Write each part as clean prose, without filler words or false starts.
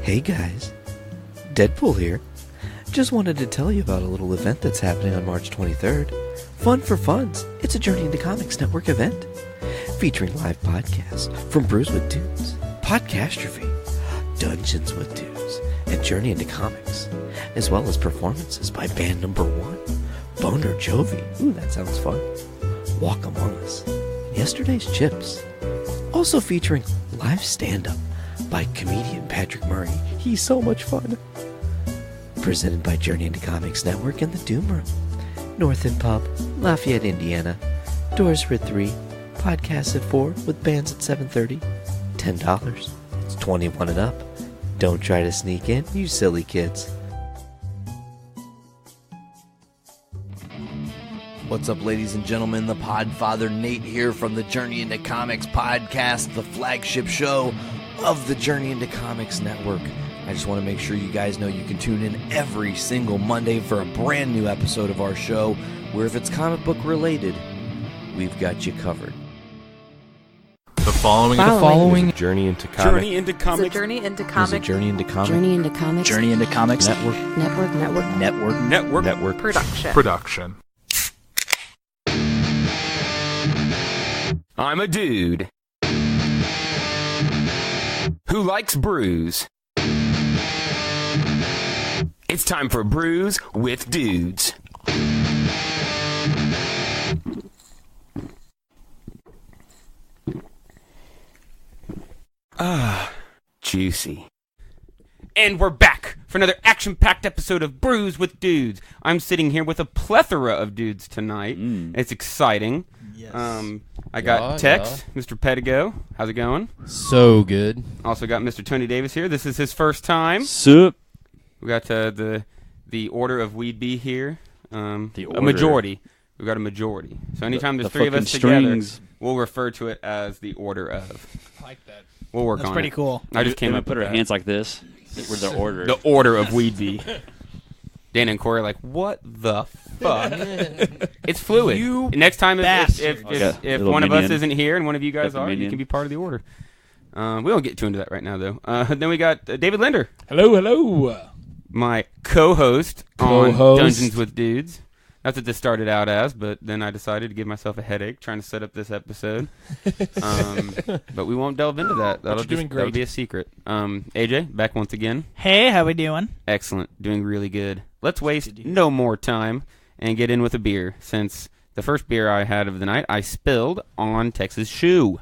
Hey guys, Deadpool here. Just wanted to tell you about a little event that's happening on March 23rd. Fun for Funds. It's a Journey into Comics Network event featuring live podcasts from Brews with Dudes, Podcastrophe, Dungeons with Dudes, and Journey into Comics, as well as performances by band number 1, Boner Jovi. Ooh, that sounds fun. Walk Among Us, Yesterday's Chips. Also featuring live stand-up by comedian Patrick Murray. He's so much fun. Presented by Journey into Comics Network and the Doom Room. North End Pub, Lafayette, Indiana. Doors are at 3, podcasts at 4, with bands at 7:30. $10. It's 21 and up. Don't try to sneak in, you silly kids. What's up, ladies and gentlemen? The Podfather Nate here from the Journey into Comics podcast, the flagship show of the Journey into Comics Network. I just want to make sure you guys know you can tune in every single Monday for a brand new episode of our show, where if it's comic book related, we've got you covered. The following is a Journey into Comics. Journey into Comics. Is it Journey into Comics? Journey into Comics. Journey into Comics Network production. I'm a dude who likes brews. It's time for Brews with Dudes. Juicy. And we're back for another action-packed episode of Brews with Dudes. I'm sitting here with a plethora of dudes tonight. It's exciting. Yes. I got Tex, Mr. Pedigo. How's it going? So good. Also got Mr. Tony Davis here. This is his first time. Sup? We got the order of we'd be here. A order. majority. We've got a majority. So anytime there's three of us together, we'll refer to it as the order of. I like that. We'll work on it. That's pretty cool. I just came up put with our that. hands like this. We're the order. The order of we'd be. Dana and Corey are like, what the fuck? It's fluid. Next time, if one of us isn't here and one of you guys are, you can be part of the order. We won't get too into that right now, though. Then we got David Linder. Hello. My co-host on Dungeons with Dudes. That's what this started out as, but then I decided to give myself a headache trying to set up this episode. But we won't delve into that. That'll be a secret. AJ, back once again. Hey, how we doing? Excellent. Doing really good. Let's waste no more time and get in with a beer, since the first beer I had of the night I spilled on Tex's shoe.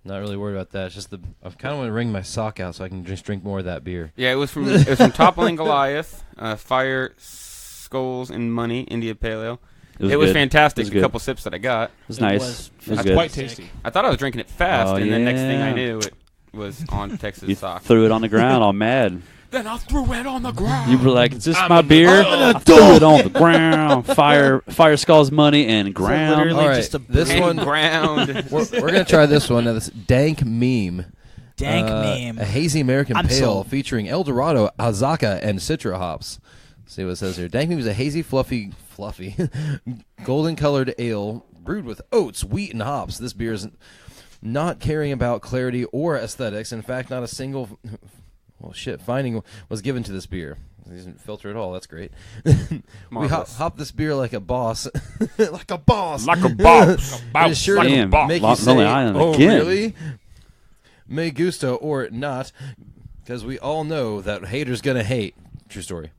Not really worried about that. It's just I kind of want to wring my sock out so I can just drink more of that beer. Yeah, it was from Toppling Goliath, Fire, Skulls, and Money, India Pale Ale. It was fantastic. It was a couple sips that I got. It was nice. That's quite tasty. I thought I was drinking it fast, and the next thing I knew, it was on Tex's sock. Threw it on the ground all mad. Then I threw it on the ground. You were like, is this my beer? I threw it on the ground. Fire, Skulls, Money, and ground. All right, this one. Ground. We're going to try this one. Now, this Dank Meme. Meme. A hazy American pale featuring El Dorado, Azaka, and Citra hops. See what it says here. Dank Meme is a hazy, fluffy, golden-colored ale brewed with oats, wheat, and hops. This beer is not caring about clarity or aesthetics. In fact, not a single... finding was given to this beer. It doesn't filter at all. That's great. We hop this beer like a boss. Like a boss. It's sure to make you say, really? Me gusto or not, because we all know that haters gonna hate. True story.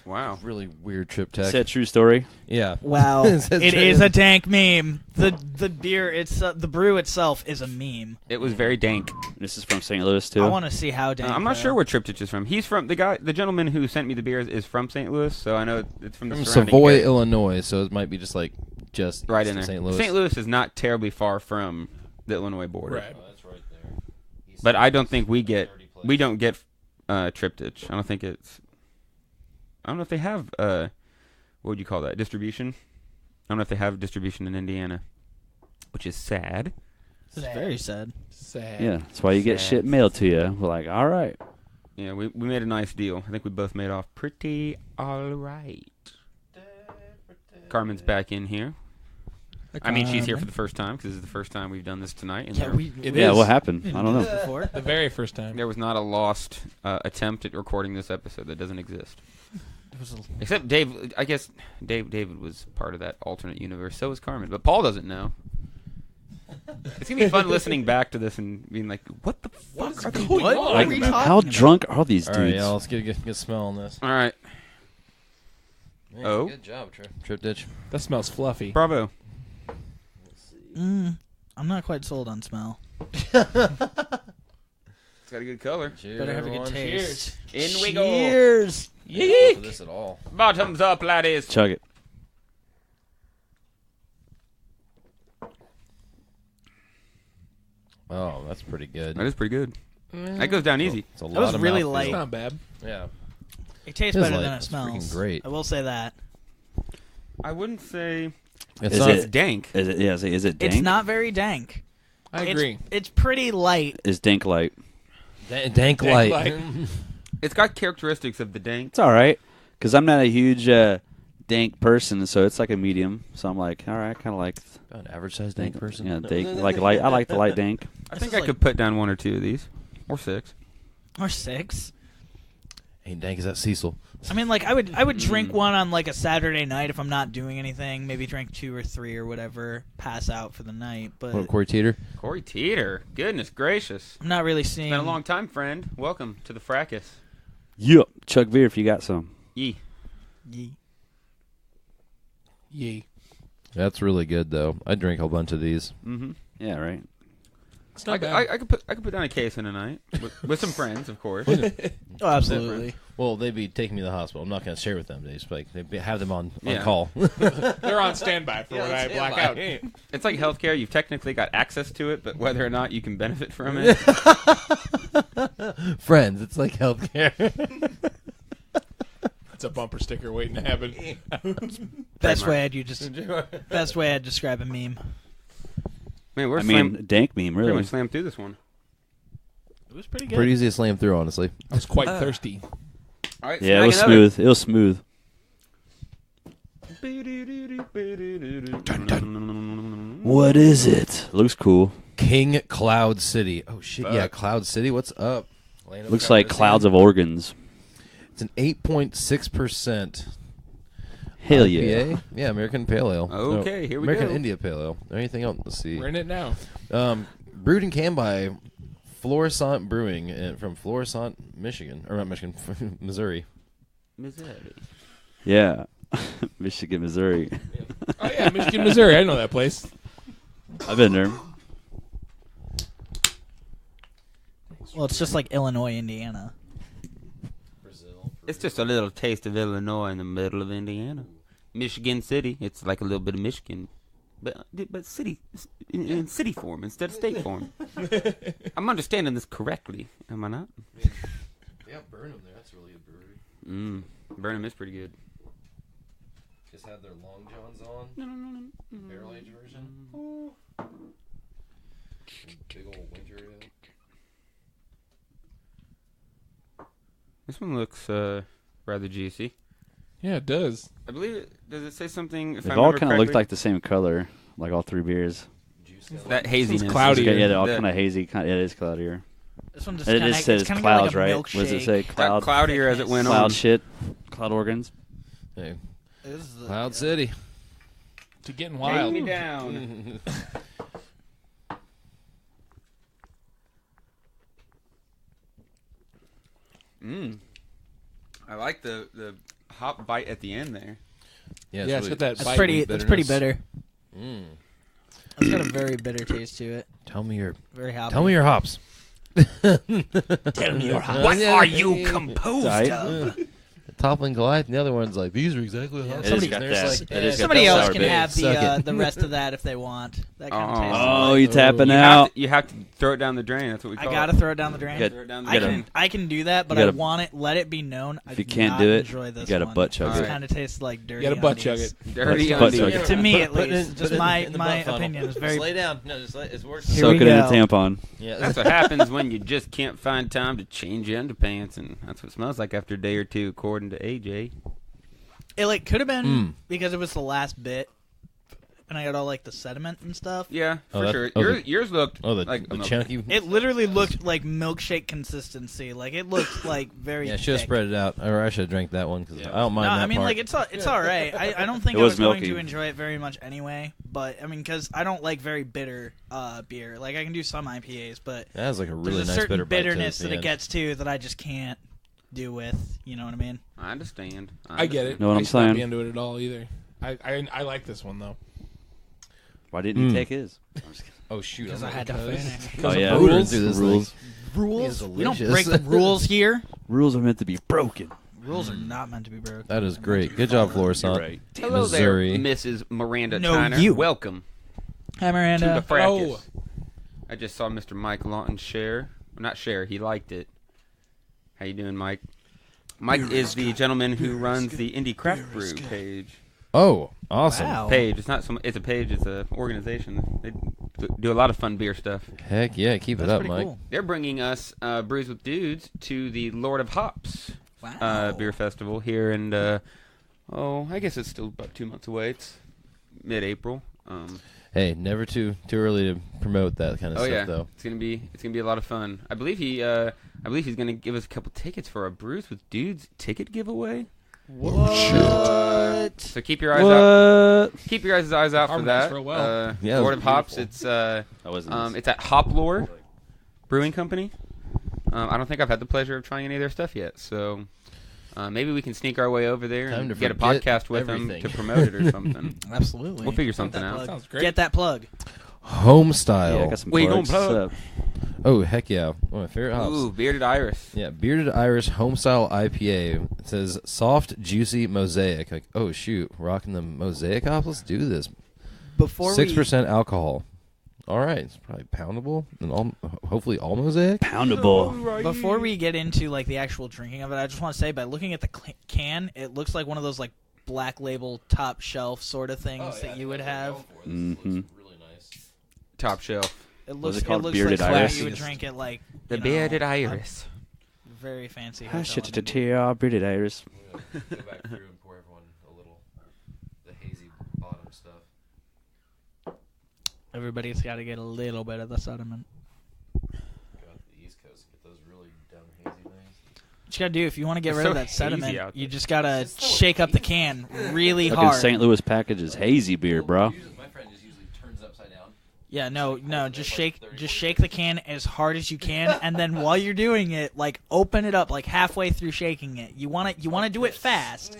Wow. Really weird trip tech. Said true story. Yeah. Wow. It is a dank meme. The beer, the brew itself is a meme. It was very dank. This is from St. Louis, too. I want to see how dank. I'm not sure where Triptych is from. He's from the gentleman who sent me the beers is from St. Louis, so I know it's from the surrounding Savoy, area. Illinois, so it might be just right in there. St. Louis. St. Louis is not terribly far from the Illinois border. Right. Oh, that's right there. But I don't think we don't get Triptych. I don't think it's. I don't know if they have, what would you call that, distribution? I don't know if they have distribution in Indiana, which is sad. It's very sad. Yeah, that's why you get shit mailed to you. We're like, all right. Yeah, we made a nice deal. I think we both made off pretty all right. Carmen's back in here. I mean, she's here for the first time because this is the first time we've done this tonight. And Yeah, what happened? I don't know. Before. The very first time. there was not a lost attempt at recording this episode that doesn't exist. Except Dave. I guess David was part of that alternate universe. So was Carmen, but Paul doesn't know. It's gonna be fun listening back to this and being like, "What the fuck are they doing?" Like, how drunk are these dudes? All right, yeah, let's get a good smell on this. All right, Man, good job, Trip Ditch. That smells fluffy. bravo. I'm not quite sold on smell. It's got a good color. Cheers, Better have a good everyone. taste. In we go. Cheers. I don't know for this at all. Bottoms up, laddies. Chug it. Oh, that's pretty good. That is pretty good. That goes down easy. It's a lot That was of really mouthfeel. light. It's not bad. Yeah. It tastes Feels better like than it it's smells. freaking great. I will say that. I wouldn't say It's Is not. it's dank. Is it? Yeah. Is it dank? It's not very dank. I agree. It's pretty light. Is dank light? Dank light. It's got characteristics of the dank. It's all right because I'm not a huge dank person, so it's like a medium. So I'm like, all right, kind of like An average sized dank person. Yeah, dank, like light. I like the light dank. I think is I could put down 1 or 2 of these, or 6. Or 6. Ain't dank as that Cecil. I mean, like I would drink one on like a Saturday night if I'm not doing anything. Maybe drink 2 or 3 or whatever. Pass out for the night. But What, Corey Teeter? Corey Teeter. Goodness gracious. I'm not really seeing. It's been a long time, friend. Welcome to the fracas. Yup. Chug beer if you got some. Yee. Yee. Yee. That's really good though. I drink a whole bunch of these. Mm-hmm. Yeah, right. It's I not bad. could put down a case in a night with some friends, of course. Oh, absolutely. Well, they'd be taking me to the hospital. I'm not going to share with them. They just have them on Yeah. call. They're on standby for when I black out. It's like healthcare. You've technically got access to it, but whether or not you can benefit from it. Friends, it's like healthcare. It's a bumper sticker waiting to happen. Best way I'd describe a meme. Man, we're I mean, dank meme, pretty really. much slammed through this one. It was pretty good. Pretty easy to slam through, honestly. I was quite thirsty. All right, Yeah, it was snag another. smooth. It was smooth. What is it? Looks cool. King Cloud City. Oh shit! Yeah, Cloud City. What's up? Land of Looks like Cloud clouds City. of organs. It's an 8.6%. Hell IPA. yeah. Yeah, American Pale Ale. Okay, here we American go. India Pale Ale. Anything else? Let's see. We're in it now. Brewed and canned by Florissant Brewing from Florissant, Michigan. Or not Michigan, Missouri. Missouri. Yeah. Michigan, Missouri. Oh yeah, Michigan, Missouri. I know that place. I've been there. Well, it's just like Illinois, Indiana. It's just a little taste of Illinois in the middle of Indiana. Michigan City. It's like a little bit of Michigan, but city in city form instead of state form. I'm understanding this correctly, am I not? Yeah, Burnham there. That's really a brewery. Burnham is pretty good. Just had their Long Johns on. Barrel aged version. Big old winter ale. This one looks rather juicy. Yeah, it does. I believe does it say something? If They've I all remember kind of looked correctly? like the same color, like all 3 beers. That haziness. It's cloudy. Yeah, they're all The- kind of hazy. Yeah, it is cloudier. This one just It kind just of says it's kind of clouds, like a right? milkshake. What does it say? Got Cloud, cloudier as it went cloud on. shit, cloud organs. Hey, This is the- Cloud City. To getting Take wild. me down. I like the hop bite at the end there. Yeah, Yeah, it's got that That's bite. pretty. That's pretty bitterness. bitter. It's got a very bitter taste to it. Tell me your Very hoppy. hops. Tell me your hops. What are you composed Right? of? Toppling Goliath. And the other one's like, these are exactly how It somebody has got there's that. like, It has got Somebody that else sour can base. have Suck it. the rest of that if they want. That kind of taste. Oh, you tapping You out? have to throw it down the drain. That's what we I call gotta it. throw it down the drain. Good. Throw it down the I drain. can do that, but You I gotta- want it. Let it be known. I If you do can't not do it, enjoy this you gotta one. butt chug it. It kind of tastes like dirty. You gotta butt chug undies. it. Dirty Butt undies. chug it. To me, at Put it least, in- just put it my in the butt funnel. opinion is Just very. lay down. No, just it's working. Here Soak we it in a go. tampon. Yeah, That's what happens when you just can't find time to change your underpants, and that's what it smells like after a day or two, according to AJ. It could have been because it was the last bit. and I got all like the sediment and stuff. Yeah, Oh, for that- sure. oh, Yours looked Oh, the like chunky. It literally looked like milkshake consistency. Like it looked like very. Yeah, I should have thick. spread it out, or I should have drank that one because I don't mind No, that I mean part. like it's all right. I don't think It I was was going milky. to enjoy it very much anyway. But I mean, because I don't like very bitter beer. Like I can do some IPAs, but That has like a really there's a nice certain bitter bite to bitterness the that it end. gets to that I just can't do with. You know what I mean? I understand. I get it. Know what I I'm should not saying? be into it at all either. I like this one though. Why didn't you take his? I'm just kidding. Oh shoot! Because I I'm had to gonna- finish. Oh yeah, rules. Do this rules. Rules? It's We don't delicious. break the rules here. Rules are meant to be broken. Rules are not meant to be broken. That is great. Good job, Florissant. You're right. Hello Missouri. there, Mrs. Miranda No, Tyner. you. Welcome Hi, to the Miranda. fracas. I just saw Mr. Mike Lawton share. Well, not share. He liked it. How you doing, Mike? Mike is the gentleman who runs the Indie Craft Brew page. Oh, awesome! Wow. Page. It's not some. It's a page. It's an organization. They do a lot of fun beer stuff. Heck yeah, keep it That's up, pretty Mike. cool. They're bringing us Brews with Dudes to the Lord of Hops Wow. beer festival here in. I guess it's still about 2 months away. It's mid-April. Hey, never too early to promote that kind of Oh stuff, yeah, though. it's gonna be a lot of fun. I believe he's gonna give us a couple tickets for a Brews with Dudes ticket giveaway. What? So keep your eyes out. What? Keep your eyes out for Harmonized that. real well. Yeah, Lord it of was Hops. beautiful. It's at Hoplore Brewing Company. I don't think I've had the pleasure of trying any of their stuff yet, so maybe we can sneak our way over there Time and to get a forget podcast with them everything. to promote it or something. Absolutely. We'll figure something out. Sounds great. Get that plug. Home style. Yeah, I got some We plugs. gonna plug. Oh heck yeah! One of my favorite hops. Ooh, Bearded Iris. Yeah, Bearded Irish Homestyle IPA. It says soft, juicy mosaic. Like, oh shoot, rocking the mosaic hops. Let's do this. Before 6% alcohol. All right, it's probably poundable and hopefully all mosaic. Poundable. Before we get into like the actual drinking of it, I just want to say by looking at the can, it looks like one of those like black label top shelf sort of things that you would have. Mm-hmm. Top shelf. It Was looks it called looks Bearded like Iris? something you would drink at like The you know, Bearded a Iris. very fancy. Ah, hotel shit, in to Bearded Iris. Go back through and pour everyone a little the hazy bottom stuff. Everybody's got to get a little bit of the sediment. Go out to the East Coast and get those really dumb hazy things. What you gotta do if you want to get It's rid so of that hazy sediment, out you there. just gotta shake up the can really Fucking hard. St. Louis package is hazy beer, bro. My friend just usually turns upside down. Yeah, no, just shake the can as hard as you can, and then while you're doing it, like open it up like halfway through shaking it. You want to do it fast.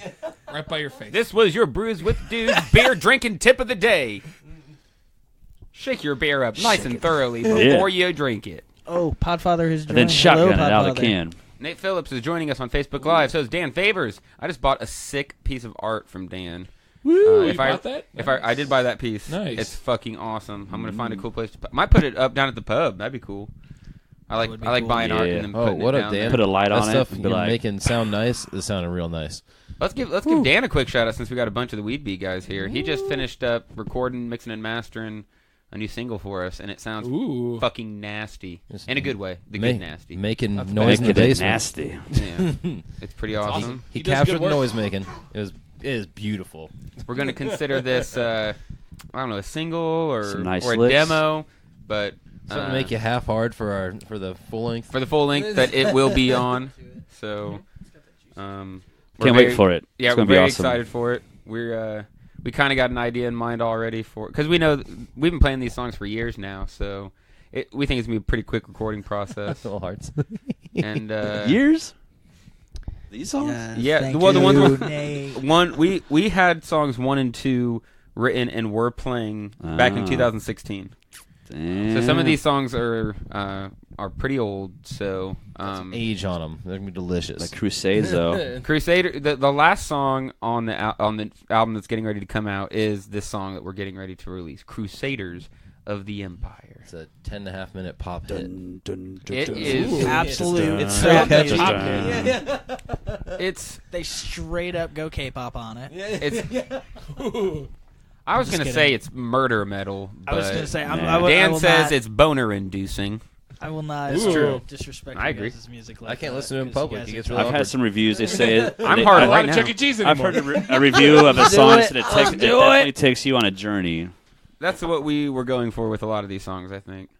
Right by your face. This was your Brews with Dudes beer drinking tip of the day. Shake your beer up nice and thoroughly before you drink it. Oh, Podfather has And then joined. shotgun it Hello, out of the Podfather. can. Nate Phillips is joining us on Facebook Live. So is Dan Favors. I just bought a sick piece of art from Dan. Woo! You if I bought that? if I did buy that piece, Nice. it's fucking awesome. I'm gonna find a cool place to might put it up down at the pub. That'd be cool. I like would be cool. cool. buying art Yeah. and then Oh, putting what it up, down Dan? there. Put a light That on it. stuff And be you're like, making sound nice. It sounded real nice. Let's give Dan a quick shout out since we got a bunch of the Weed Bee guys here. He just finished up recording, mixing, and mastering a new single for us, and it sounds Ooh. fucking nasty Just in a good way. The Ma- good nasty. Making That's noise in the making it basement. nasty. Yeah, it's pretty awesome. He He does captured good the work. noise making. It is beautiful. We're gonna consider this, I don't know, a single or Some nice or a licks. demo, but Something to make you half hard for the full length. for the full length that it will be on. So, we're Can't very- wait for it. Yeah, It's we're gonna be very awesome. excited for it. We kind of got an idea in mind already for because we know we've been playing these songs for years now, so we think it's gonna be a pretty quick recording process. Little hearts. And Years? These songs? Yeah, thank well, the ones you, with- Nate. we had songs 1 and 2 written and were playing back in Ah. 2016. Damn. So some of these songs are pretty old. So Age on them. They're gonna be delicious. Like Crusades, though. Crusader, the last song on the album that's getting ready to come out is this song that we're getting ready to release, Crusaders of the Empire. It's a 10.5 minute pop hit. Dun, dun, dun, It dun. is Absolute. It's so catchy. catchy. it's They straight up go K-pop on it. I was Just gonna kidding. say it's murder metal. I was but gonna say Nah. I will Dan says not, it's boner inducing. I will not. It's true. Disrespect. I you agree. guys' music like I can't that, listen to him in 'cause you public. guys He are gets too- really I've had some reviews. They say I'm they- hard Not right a now. Chuck E. Cheese I've anymore. heard a review of a song Do that it. it Let's do definitely it. takes you on a journey. That's what we were going for with a lot of these songs, I think.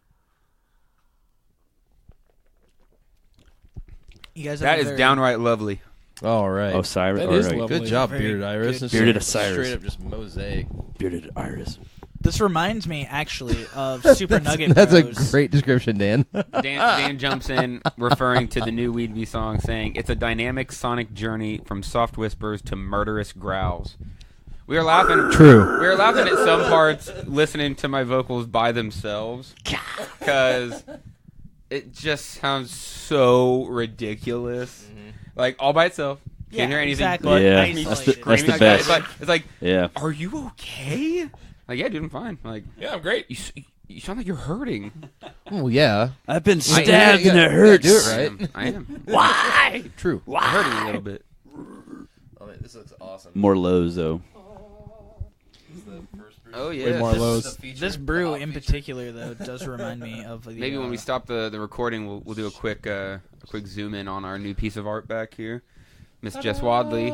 You guys that is downright lovely. All right. Osiris. That is right. lovely. Good job, Very Bearded Iris. good. Bearded It's Osiris. Straight up just mosaic. Bearded Iris. This reminds me, actually, of Super Nugget That's Bros. a great description, Dan. Dan jumps in, referring to the new Weedby song, saying, "It's a dynamic sonic journey from soft whispers to murderous growls." We were laughing. True. We were laughing at some parts, listening to my vocals by themselves, because it just sounds so ridiculous, like all by itself. Can't hear anything. Exactly. But Yeah, me that's the screaming. best. It's like, Yeah. are you okay? Like, yeah, dude, I'm fine. Like, Yeah, I'm great. you sound like you're hurting. Well, yeah. I've been Yeah, stabbed you and gotta it hurts. do it right. I am. Why? True. I'm hurting a little bit. Oh, man, this looks awesome. More lows though. Oh yeah. Way more lows. This brew in particular, though, does remind me of the, Maybe when we stop the recording, we'll do a quick zoom in on our new piece of art back here. Miss Jess Wadley,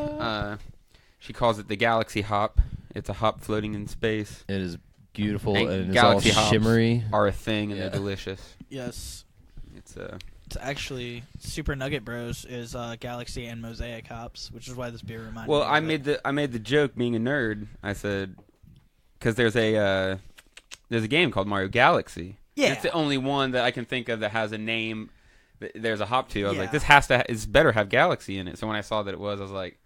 she calls it the Galaxy Hop. It's a hop floating in space. It is beautiful And and it's Galaxy all hops shimmery. Are a thing and Yeah. they're delicious. Yes. It's It's actually Super Nugget Bros is Galaxy and Mosaic hops, which is why this beer reminded well, me. I of made it. the joke being a nerd. I said because there's a game called Mario Galaxy. Yeah. It's the only one that I can think of that has a name. There's a hop to. I was like, Yeah. this has to. It's better have Galaxy in it. So when I saw that it was, I was like,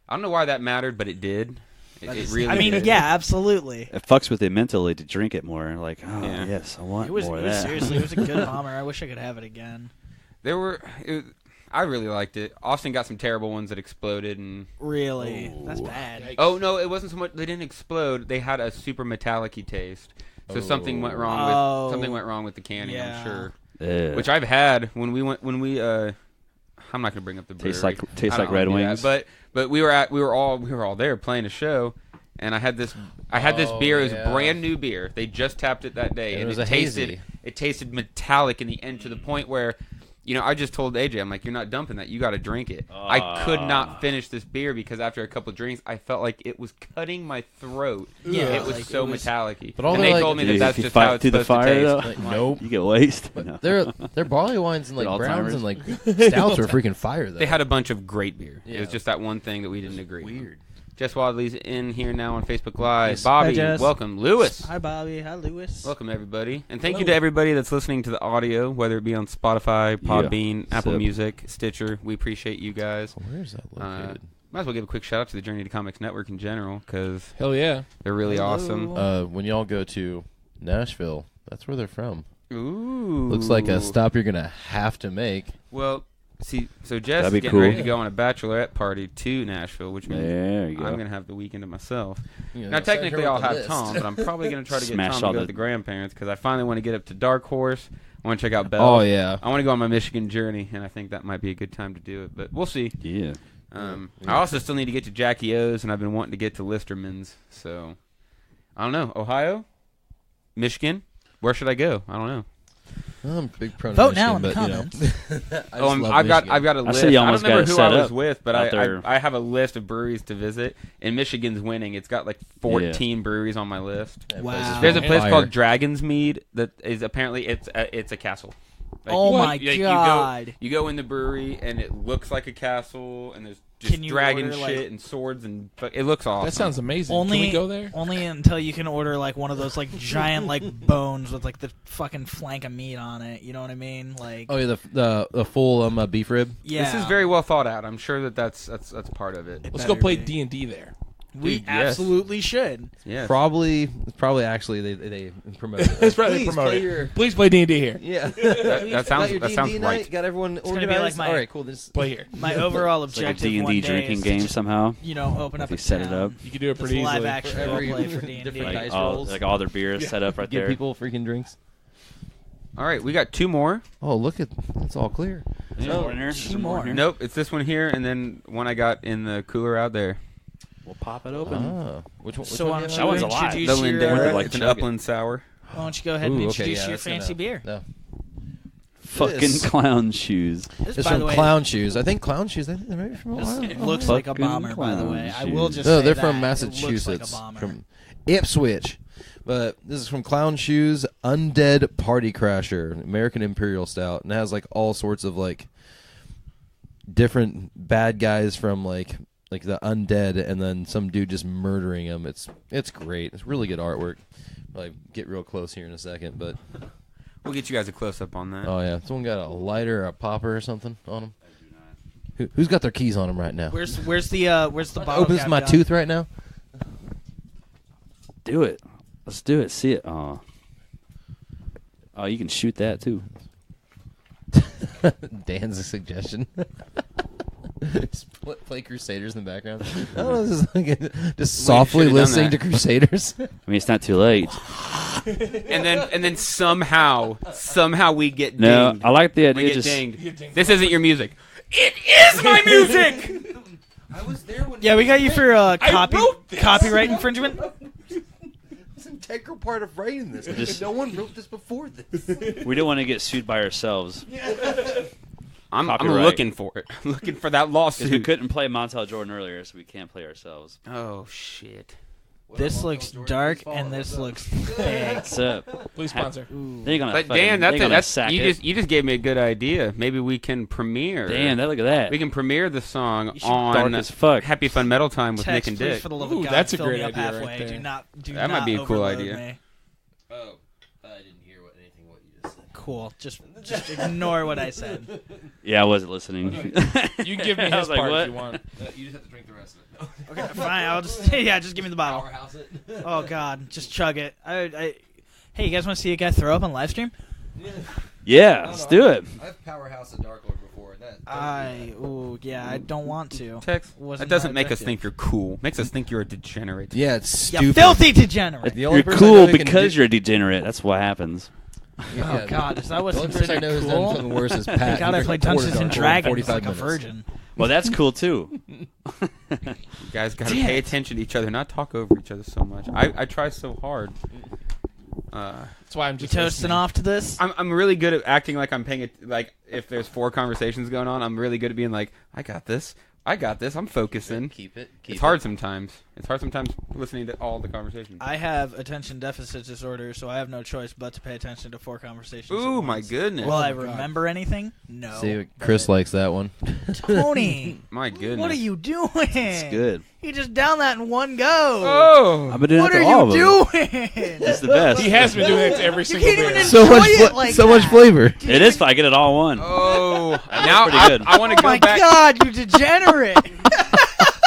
I don't know why that mattered, but it did. It really. I mean, did. yeah, absolutely. It fucks with it mentally to drink it more. Like, oh Yeah. yes, I want It was more of that. seriously, it was a good bomber. I wish I could have it again. There were. I really liked it. Austin got some terrible ones that exploded, and Really, that's bad. Yikes. oh no, it wasn't so much. They didn't explode. They had a super metallic-y taste. So something went wrong Oh. with something went wrong with the canning. Yeah. I'm sure. Yeah. Which I've had when we went when we. I'm not gonna bring up the brewery. Tastes I like don't Red wanna do Wings. that. But we were all there playing a show, and I had this beer. It was yeah. brand new beer. They just tapped it that day, And and it was it a tasted hazy. it tasted metallic in the end to the point where. I just told AJ, I'm like, you're not dumping that. You got to drink it. I could not finish this beer because after a couple drinks, I felt like it was cutting my throat. Yeah, it was like, so it was- metallic-y. But all and they're they like- told me Dude, that that's if you just fight how it's through the supposed to fire, taste. though, Like, nope. You get wasted. But No. their barley wines and like Get browns Alzheimer's. and like stouts are freaking fire though. They had a bunch of great beer. It Yeah. was just that one thing that we didn't agree. weird. Jess Wadley's in here now on Facebook Live. Yes. Bobby, Hi, Jess. welcome. Lewis, Hi, Bobby. Hi, Lewis. welcome everybody. And thank you to everybody that's listening to the audio, whether it be on Spotify, Podbean, Apple Sip. Music, Stitcher. We appreciate you guys. Where is that located? Might as well give a quick shout out to the Journey to Comics Network in general because Hell yeah. they're really Hello. awesome. When y'all go to Nashville, that's where they're from. Ooh. Looks like a stop you're gonna have to make. Well, see, so Jess That'd is be getting cool. ready to go on a bachelorette party to Nashville, which means There you go. I'm going to have the weekend to myself. You know, Now, send her technically, with I'll the have list. Tom, but I'm probably going to try to get Smash Tom to all go the- with the grandparents because I finally want to get up to Dark Horse. I want to check out Bell. Oh yeah. I want to go on my Michigan journey, and I think that might be a good time to do it, but we'll see. Yeah. I also still need to get to Jackie O's, and I've been wanting to get to Listerman's, so I don't know. Ohio? Michigan? Where should I go? I don't know. I'm a big pro. Vote now in the Michigan, comments. I've got a list. see you I don't almost got remember it who set I was up with, but out there. I have a list of breweries to visit, and Michigan's winning. It's got like 14 breweries on my list. Wow. There's a place Fire. called Dragon's Mead that is apparently it's a castle. Like, Oh you- my you God. You go in the brewery and it looks like a castle, and there's just Can you dragon order, shit like- and swords and it looks awesome. That sounds amazing. Only, Can we go there? Only until you can order like one of those like giant like bones with like the fucking flank of meat on it. You know what I mean? Like, Oh yeah, the full beef rib. yeah, This is very well thought out. I'm sure that's part of it. Let's go better play be. D&D there. we Dude, yes. absolutely should. Yeah. Probably actually they promote it. That's right. They Please promote play it. your- Please play D&D here. Yeah. That sounds Got your that sounds D&D right. night? Got everyone gonna be organized? like my- All right, cool. This Play here. My overall It's like a objective one D&D day drinking is to game just, somehow. you know, open up If you a set it town. up. You can do it That's pretty live easily. action For every roleplay for D&D. different Like dice all, rolls. like all their beers set up right Give there. people freaking drinks. All right, we got two more. Oh, look at it's all clear. Some more in here? Two Some more. in here? Nope, it's this one here, and then one I got in the cooler out there. We'll pop it open. Ah, which one? So why don't do you you have? one's alive. introduce The your, Lindera. like It's an chug it. Upland Sour. why don't you go ahead and Ooh, okay, introduce yeah, your that's gonna- fancy beer? No. Fucking This- clown shoes. This, It's by the from way, Clown Shoes. I think Clown Shoes. They may be from this, Ohio. it looks like a Fucking bomber. By the way, I clown will shoes. just No, say they're that. from It looks Massachusetts. like a bomber. From Ipswich. But this is from Clown Shoes Undead Party Crasher, American Imperial Stout, and it has like all sorts of like different bad guys from like the undead, and then some dude just murdering them. It's great. It's really good artwork. I'll get real close here in a second, but we'll get you guys a close up on that. Oh yeah, someone got a lighter or a popper or something on them. Who's got their keys on them right now? Where's the bottle? Opens cap my down? tooth right now. Do it. Let's do it. See it. Oh, you can shoot that too. Dan's a suggestion. Just play Crusaders in the background. I don't know, just softly listening to Crusaders. I mean, it's not too late. and then somehow we get dinged. No, I like the idea. We get dinged. This isn't your music. It is my music. I was there when. Yeah, we got you for copyright infringement. It's an integral part of writing this. No one wrote this before this. We don't want to get sued by ourselves. I'm looking for it. Looking for that lawsuit. We couldn't play Montel Jordan earlier, so we can't play ourselves. Oh shit. This looks dark and this looks big. What's up? Please sponsor. But Dan, you just gave me a good idea. Maybe we can premiere. Dan, look at that. We can premiere the song dark on as fuck. Happy Fun Metal Time with Text, Nick and please, Dick. for the love of God, that's a fill great me up idea halfway. right there. That might be a cool overload idea. me. Oh, I didn't hear anything what you just said. Cool. Just ignore what I said. Yeah, I wasn't listening. You can give me I his was like, part what? if you want. You just have to drink the rest of it. Okay, fine. I'll just just give me the bottle. Powerhouse it. Oh God, just chug it. Hey, you guys want to see a guy throw up on live stream? Yeah, let's do it. I've Powerhouse a Dark Lord before. I don't want to. Text. Wasn't That doesn't my make us objective. think you're cool. Makes us think you're a degenerate. Yeah, it's You stupid. filthy degenerate. The only You're person I know cool who can because do- you're a degenerate. That's what happens. Oh God, is that what's The only person I considered know who's done cool? something worse is Pat. Thank God I He played drank a Dungeons and quarter Dark Lord in Dragons 45 like a minutes. virgin. Well, that's cool too. You guys got to pay attention to each other, not talk over each other so much. I try so hard. That's why I'm You just toasting listening. off to this? I'm really good at acting like I'm paying it. Like if there's 4 conversations going on, I'm really good at being like, I got this. I'm focusing. Keep it. It's hard sometimes. It's hard sometimes listening to all the conversations. I have attention deficit disorder, so I have no choice but to pay attention to 4 conversations. at Ooh, my once. goodness. Will I remember anything? No. See, Chris likes that one. Tony, My goodness. what are you doing? It's good. You just down that in one go. Oh. I've been doing What that are to all you of them. doing? It's the best. He has been doing it to every You single can't even beer. enjoy it like so much that. flavor. It is. I get it all in one. Oh. Now pretty good. I want to Oh go my back. God, you degenerate!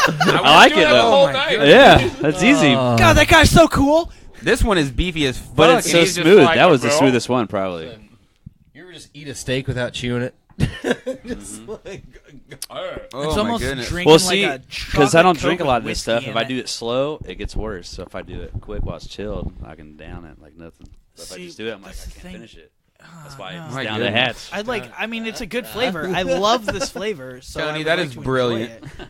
I like it The whole though. night. Yeah, that's easy. God, that guy's so cool. This one is beefy as fuck. But it's and so he's just smooth. like, That was the bro. smoothest one, probably. You ever just eat a steak without chewing it? Just like, Oh, It's my almost goodness. drinking Well, see, like a because I don't drink a chocolate lot of Coke this with stuff. whiskey If in I do it slow, it gets worse. So if I do it quick while it's chilled, I can down it like nothing. But if I See, just do it, I'm like, I that's the can't thing. finish it. That's why no. it's My down the goodness. hatch. I mean, it's a good flavor. I love this flavor. So Tony, I would that like is to brilliant. enjoy it.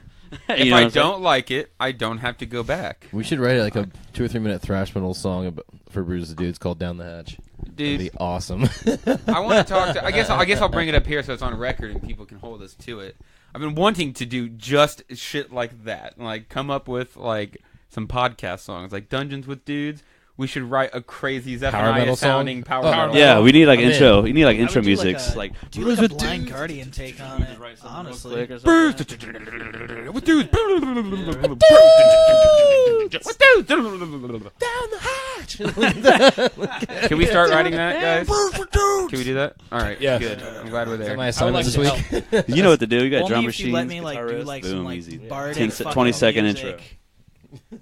If You know I what I'm saying? don't like it, I don't have to go back. we should write like a 2 or 3 minute thrash metal song for Brews With Dudes called "Down the Hatch." That'd Dude, be awesome. I want to talk to. I guess I'll bring it up here so it's on record and people can hold us to it. I've been wanting to do just shit like that, like come up with like some podcast songs, like Dungeons with Dudes. We should write a crazy Power metal song? sounding power Oh, metal. Yeah, we need like I'm in. intro. You need like I would intro do like music. a- Like Do like a blind guardian take on it. Honestly, Bruce with dudes. With dudes. Down the hatch. Can we start writing that, guys? Can we do that? All right. Yes. Good. I'm glad we're there. My assignment like this to week. You know what to do. You got only drum if machines. you let me like guitar do riffs, like boom, some like easy. bardic 10 fucking 20-second music.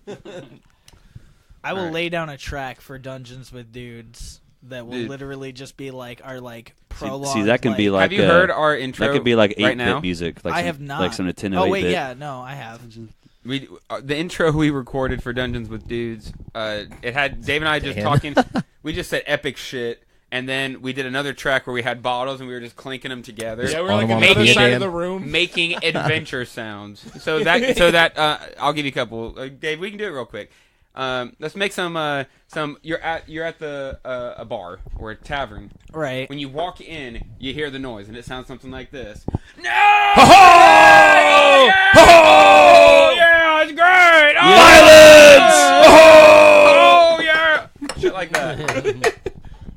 intro. I will Alright. lay down a track for Dungeons with Dudes that will Dude. literally just be like our like prologue. See, that can be like Have you heard our intro? that could be like 8-bit right now? music. Like I some, have not. like some Nintendo. Oh wait, 8-bit. yeah, no, I have. We the intro we recorded for Dungeons with Dudes. It had Dave and I just Damn. talking. We just said epic shit, and then we did another track where we had bottles and we were just clinking them together. Yeah, we're like on the Onomatopoeia, other side Dan. of the room. Making adventure sounds. So that I'll give you a couple. Dave, we can do it real quick. Let's make some. You're at the a bar or a tavern. Right. When you walk in, you hear the noise, and it sounds something like this. No! Ho-ho! Yeah! Ho-ho! Yeah, it's great! Oh! Violence! Oh, yeah! shit like that.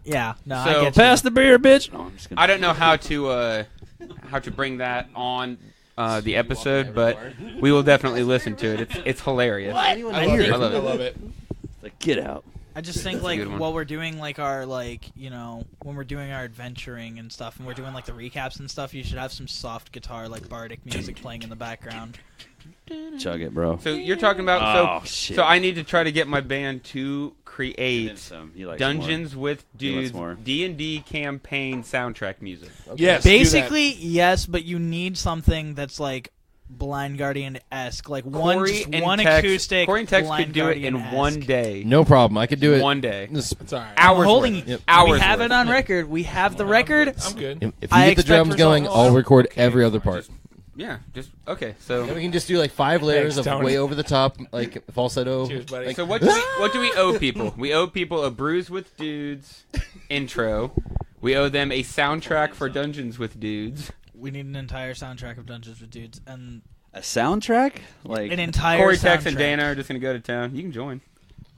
Yeah, no, So- I get Pass the beer, bitch. No, I'm just kidding. I don't know how to bring that on the episode, but we will definitely listen to it. It's hilarious. I love it. Like, get out. I just think a like good one. while we're doing like our when we're doing our adventuring and stuff, and we're doing like the recaps and stuff, you should have some soft guitar like bardic music playing in the background. Chug it, bro. So you're talking about shit. so I need to try to get my band to create He likes Dungeons with He likes Dudes more. D&D campaign soundtrack music. Yes. do that. Basically, yes, but you need something that's like Blind Guardian-esque, like one acoustic. Corey and Tex Blind could do it in Guardian-esque. one day. No problem. I could do it. One day. Just- It's all right. Hours Holding, worth. Yep. Hours we have worth. it on record. We have the record. I'm good. If you I get the expect drums going, results. I'll record every other part. Yeah, just okay. So Then we can just do like 5 layers Thanks, of Tony. way over the top, like falsetto. Cheers, buddy. Like, So what do we owe people? We owe people a Brews with Dudes intro. We owe them a soundtrack for Dungeons with Dudes. We need an entire soundtrack of Dungeons with Dudes and A soundtrack? Like, an entire Corey, soundtrack. Tex, and Dana are just gonna go to town. You can join.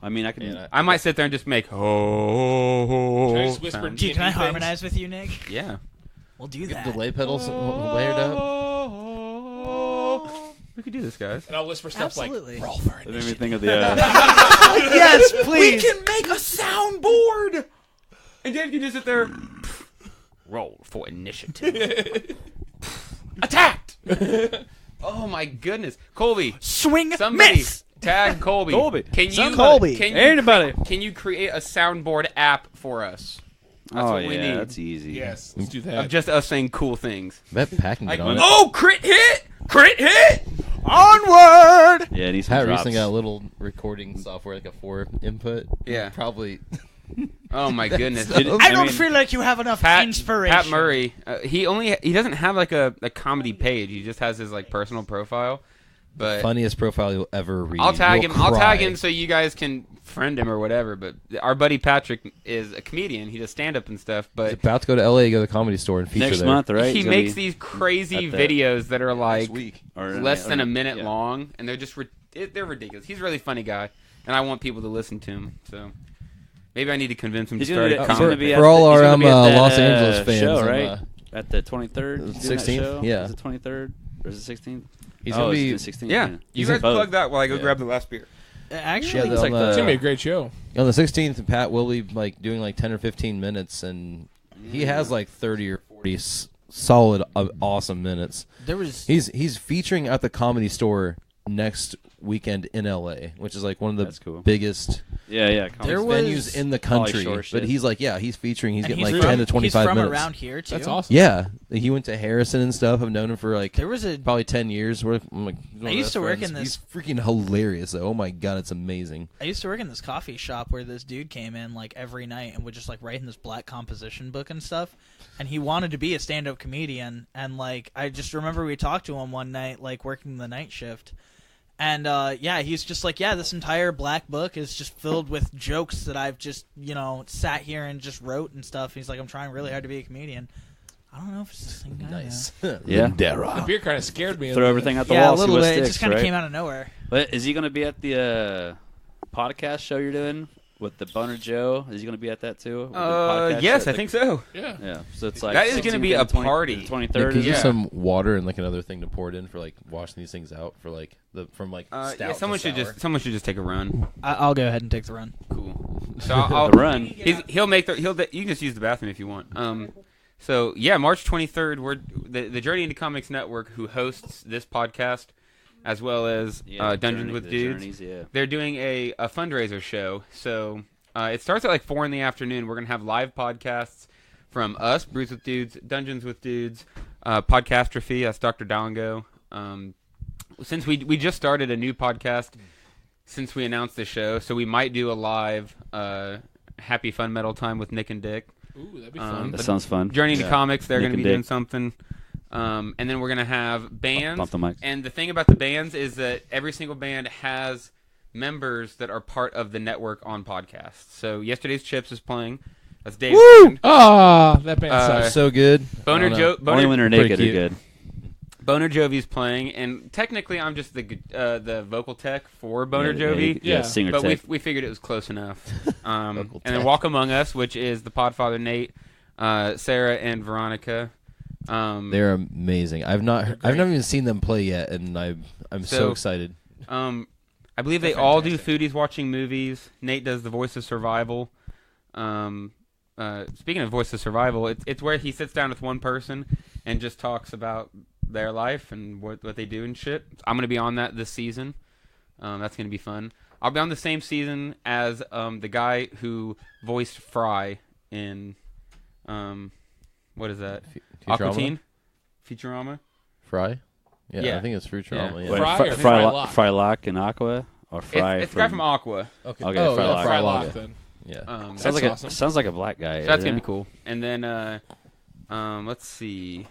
I mean, I can. Yeah, I might sit there and just make Can I just whisper sound. Dude, can I things? harmonize with you, Nick? Yeah. We'll do get that. the lay pedals layered up. We could do this, guys. And I'll whisper stuff Absolutely. like, roll for That made me initiative. think of the. Yes, please. make a soundboard. And Dave can just sit there. Roll for initiative. Attacked. Oh my goodness, Colby! Swing, Somebody miss. tag Colby. Colby. Can you Colby. Can you, Anybody. Can you create a soundboard app for us? That's Oh, what we yeah, need. that's easy. Yes, let's do Of that. just us saying cool things. Bet Pat can get on it. Oh, crit hit! Crit hit! Onward. Yeah, it needs some Pat drops. recently got a little recording software, like a 4 input. Yeah. Probably. Oh my goodness. Did- I don't mean, feel like you have enough Pat inspiration. Murray, he doesn't have like a comedy page. He just has his like personal profile. But Funniest profile you'll ever read. I'll tag You'll him. I'll tag cry. him so you guys can friend him or whatever. But our buddy Patrick is a comedian. He does stand up and stuff. He's But about to go to LA, go to the Comedy Store, and feature Next there. month, right? he He's gonna makes be- these crazy at the- videos that are like Next week. or- less than or- a minute yeah. long, and they're just they're ridiculous. He's a really funny guy, and I want people to listen to him. So maybe I need to convince him to He's start gonna a be, he's comedy. gonna be For at all the, our he's gonna be at that, Los Angeles fans, show, right? I'm, At the 23rd, he's doing that 16th? show? Yeah. Is it 23rd or is it 16th? He's oh, gonna be. it's the 16th. Yeah, you guys both. plug that while I go Yeah. grab the last beer. Actually, Yeah, It's like on the- It's the, gonna be a great show. on the 16th, Pat will be like doing like 10 or 15 minutes, and he has like 30 or 40 solid, awesome minutes. there was He's featuring at the Comedy Store next weekend in LA, which is like one of That's the cool. biggest Yeah. There was- venues in the country. Shore But shit. he's like, yeah, he's featuring. He's and getting he's like from, 10 to 25 he's from minutes. around here too. That's awesome. Yeah, he went to Harrison and stuff. I've known him for like There was a probably 10 years. I'm like, one of I used best to work friends. in this- He's freaking hilarious though. Oh my god, it's amazing. I used to work in this coffee shop where this dude came in like every night and would just like write in this black composition book and stuff. And he wanted to be a stand-up comedian. And like I just remember we talked to him one night, like working the night shift. And yeah, he's just like, yeah, this entire black book is just filled with jokes that I've just sat here and just wrote and stuff. He's like, I'm trying really hard to be a comedian. I don't know if it's the same guy. Nice. Yeah. The beer kind of scared me. Throw everything out the Yeah, wall. a see little what bit. It sticks, just kind of right? came out of nowhere. But is he going to be at the podcast show you're doing with the Boner Joe? Is he going to be at that too? With the podcast Yes, show? I think so. Yeah. Yeah, so it's like That is gonna be a 16th and party. 23rd. Could you Yeah. use some water and like another thing to pour it in for like washing these things out for like from like stout Yeah, someone to should sour? someone should just take a run. I'll go ahead and take the run. Cool. So I'll The run. He'll make the you can just use the bathroom if you want. So yeah, March 23rd, we're the Journey into Comics Network, who hosts this podcast, as well as Yeah, Dungeons with Dudes. Journeys, yeah. They're doing a fundraiser show. So it starts at like 4 in the afternoon. We're gonna have live podcasts from us, Brews with Dudes, Dungeons with Dudes, Podcastrophe. That's Dr. Dalango. Since we just started a new podcast since we announced the show, so we might do a live Happy Fun Metal Time with Nick and Dick. Ooh, that'd be fun. That but sounds fun. Journey into Yeah. Comics, they're Nick going to be and doing Dick. something. And then we're going to have bands. Bump the mic. And the thing about the bands is that every single band has members that are part of the network on podcasts. So Yesterday's Chips is playing. That's Dave's band. Ah, that band sucks. so good. Boner I don't know. Joe. Only when they're Pretty naked are cute. good. Boner Jovi's playing, and technically I'm just the vocal tech for Boner Jovi. Yeah, singer but tech. we figured it was close enough. And then Walk Among Us, which is the Podfather Nate, Sarah, and Veronica. They're amazing. I've not even seen them play yet, and I'm so excited. I believe they all do Foodies Watching Movies. Nate does the Voice of Survival. Speaking of Voice of Survival, it's where he sits down with one person and just talks about their life and what they do and shit. I'm going to be on that this season. That's going to be fun. I'll be on the same season as the guy who voiced Fry in, what is that? Aqua Teen? Futurama? Fry? Yeah. I think it's Futurama. Yeah. Wait, Fry or Frylock? Frylock and Aqua? Or Fry It's the guy from Aqua. Okay. Okay, Oh, Frylock. Frylock, then. Yeah. Sounds like a black guy. So that's going to be cool. And then, let's see.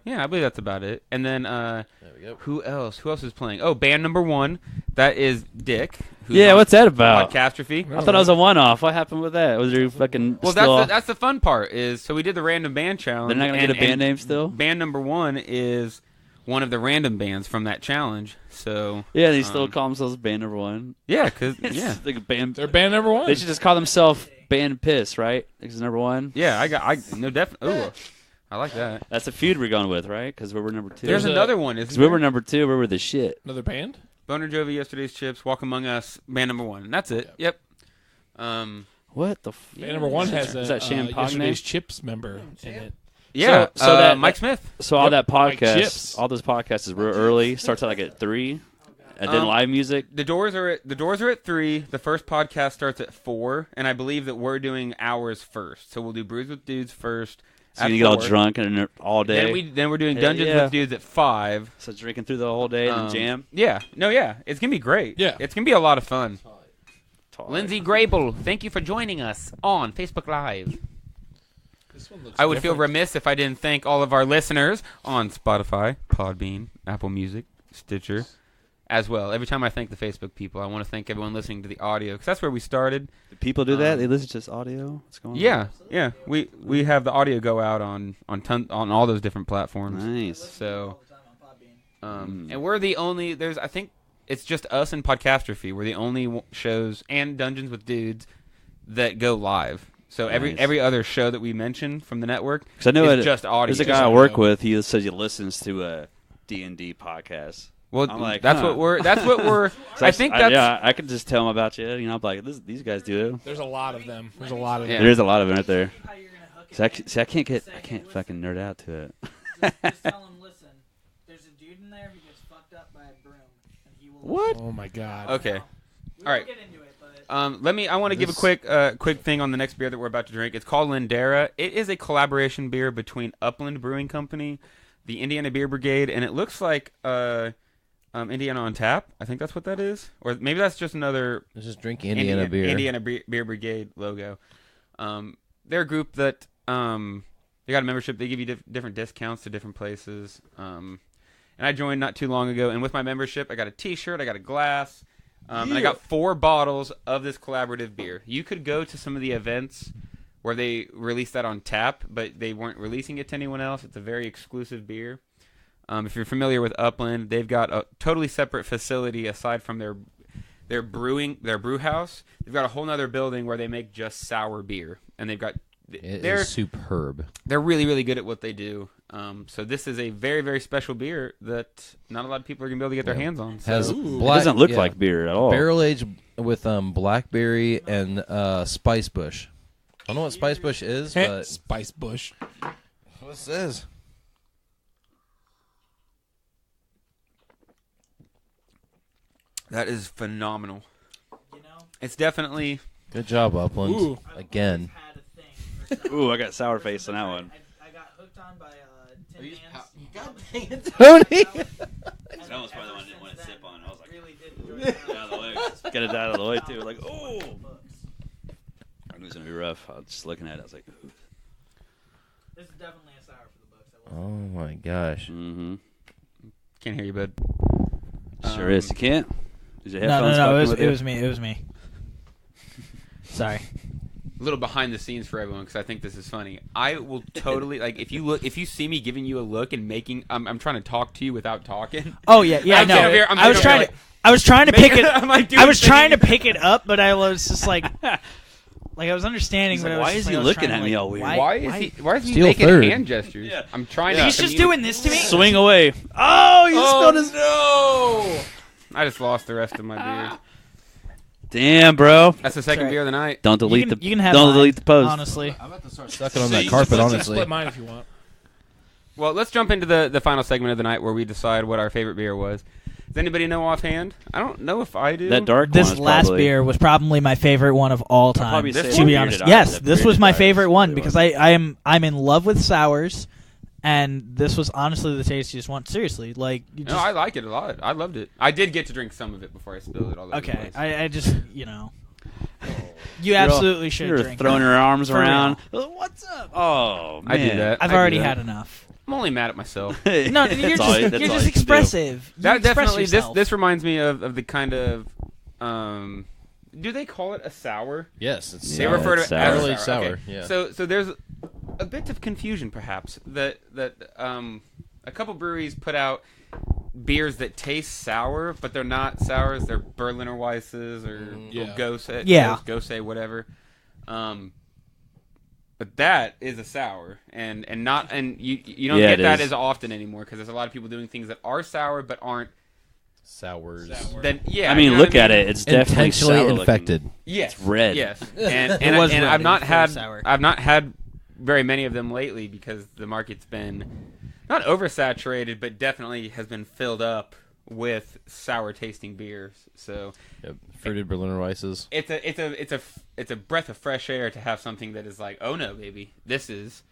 Yeah, I believe that's about it. And then, There we go. who else? Who else is playing? Oh, band number 1. That is Dick. who's Yeah, on what's that about? Podcastrophe. I thought it was a one-off. What happened with that? Was there fucking Well, still that's the fun part is, so we did the random band challenge. They're not going to get a band name still? Band number 1 is one of the random bands from that challenge. So Yeah, they still call themselves band number 1. yeah, because It's yeah, like a band. They're band number 1. They should just call themselves Band Piss, right? Because number 1. yeah, I no definitely. Ooh, I like that. That's a feud we're going with, right? Because we were number 2. There's a- another one. Because Isn't we there? were number 2. We were the shit. Another band? Boner Jovi, Yesterday's Chips, Walk Among Us, band number 1. And that's it. Yep. What the? Band number 1 has Is that Champagne? Yesterday's Chips member in it. Yeah. So that- Mike Smith. So all Yep, that like podcast, chips. all those podcasts is real early. Starts at like at 3, and then live music. The doors are at 3. The first podcast starts at 4, and I believe that we're doing ours first. So we'll do Brews with Dudes first. So at you get all 4. drunk and all day. Then we're doing Hell Dungeons yeah. with Dudes at 5. So drinking through the whole day and jam. Yeah. No, yeah. It's going to be great. Yeah. It's going to be a lot of fun. Talk. Lindsay Grable, thank you for joining us on Facebook Live. This one looks I would feel different. remiss if I didn't thank all of our listeners on Spotify, Podbean, Apple Music, Stitcher, as well. Every time I thank the Facebook people, I want to thank everyone listening to the audio, because that's where we started. Do people do that? They listen to just audio? What's going on? Yeah. We have the audio go out on all those different platforms. Nice. So, and we're the only. I think it's just us and Podcastrophe. We're the only shows and Dungeons with Dudes that go live. So every other show that we mention from the network Because I know is just audio. There's a guy I work with. He says he listens to a D&D podcast. Well, I'm like, that's huh. what we're. So I think that's. yeah. I could just tell him about you. You know, I'm like, these guys do it. There's a lot of them. There's a lot of Yeah. them. There's a lot of them right there. See, I can't fucking nerd out to it. Just tell him, listen, there's a dude in there who gets fucked up by a broom, and he will. What? Oh my god. Okay. All right. Get into it, but I want to give a quick thing on the next beer that we're about to drink. It's called Lindera. It is a collaboration beer between Upland Brewing Company, the Indiana Beer Brigade, and it looks like Indiana on Tap. I think that's what that is, or maybe that's just another Let's just drink Indiana beer. Indiana Beer Brigade logo. They're a group that they got a membership. They give you different discounts to different places. And I joined not too long ago, and with my membership, I got a T-shirt, I got a glass. And I got 4 bottles of this collaborative beer. You could go to some of the events where they released that on tap, but they weren't releasing it to anyone else. It's a very exclusive beer. If you're familiar with Upland, they've got a totally separate facility aside from their brew house. They've got a whole other building where they make just sour beer, and they've got They're superb. They're really, really good at what they do. So this is a very, very special beer that not a lot of people are gonna be able to get their hands on. So. Has It black, doesn't look like beer at all. barrel aged with blackberry and spice bush. I don't know what spice bush is, but Spice Bush. what it says. That is phenomenal. you know, It's definitely Good job, Upland. Ooh. Again. had a thing. For Ooh, I got sour face on that one. I got hooked on by Tin Man's. God dang it, Tony! That was probably the one I didn't want to sip on. I was like, Really did enjoy it. get out of the way. Get it out of the way, too. Like, oh. I knew it was going to be rough. I was just looking at it. I was like, ooh. This is definitely a sour for the books. I will Oh my gosh. Mm-hmm. can't hear you, bud. Sure is. You can't? Is your No, headphones no, fucking no. with It you? was me. It was me. Sorry. little behind the scenes for everyone because I think this is funny. I will totally like if you see me giving you a look and making I'm tring to talk to you without talking. Oh yeah, I know. I was trying to pick it. I was trying to pick it up, but I was just like I was understanding. Like, why is he looking at me all weird? Why is he making hand gestures? Yeah. I'm trying to. He's just doing this to me. Swing away. Oh, you spilled his. No. I just lost the rest of my beer. Damn, bro. That's the second beer of the night. Don't delete You can have don't mine, delete the post. Honestly, I'm about to start sucking on that carpet. Honestly, Split mine if you want. Well, let's jump into the final segment of the night where we decide what our favorite beer was. Does anybody know offhand? I don't know if I do. That dark one this is last probably, beer was probably my favorite one of all time. probably say To be that honest, bearded yes, eyes, this that was my bearded favorite eyes one really because was. I'm in love with sours, and this was honestly the tastiest one. Seriously, like you just, No, I like it a lot. I loved it. I did get to drink some of it before I spilled it all over the okay. place. I just you absolutely should You're drink. throwing it. your arms For around. real. What's up? Oh, man. I do that. I've I do already that. had enough. I'm only mad at myself. No, you're That's just all you're you just can do. expressive. You That express definitely yourself. this reminds me of the kind of do they call it a sour? yes, it's They Yeah, refer to it's it as sour. Early a sour, Okay. yeah. So there's a bit of confusion perhaps that a couple breweries put out beers that taste sour, but they're not sours. They're Berliner Weisses or Gose, Gose, whatever. But that is a sour, and you don't get that as often anymore because there's a lot of people doing things that are sour but aren't sours. Then yeah, I mean, you know look what I at mean? it. It's definitely Intentionally sour infected. looking. Yes, It's red. Yes, and It was red. I've not It was very had sour. I've not had very many of them lately because the market's been not oversaturated, but definitely has been filled up with sour tasting beers. So Yep. Fruited Berliner Weisses. it's a breath of fresh air to have something that is like, oh no, baby, this is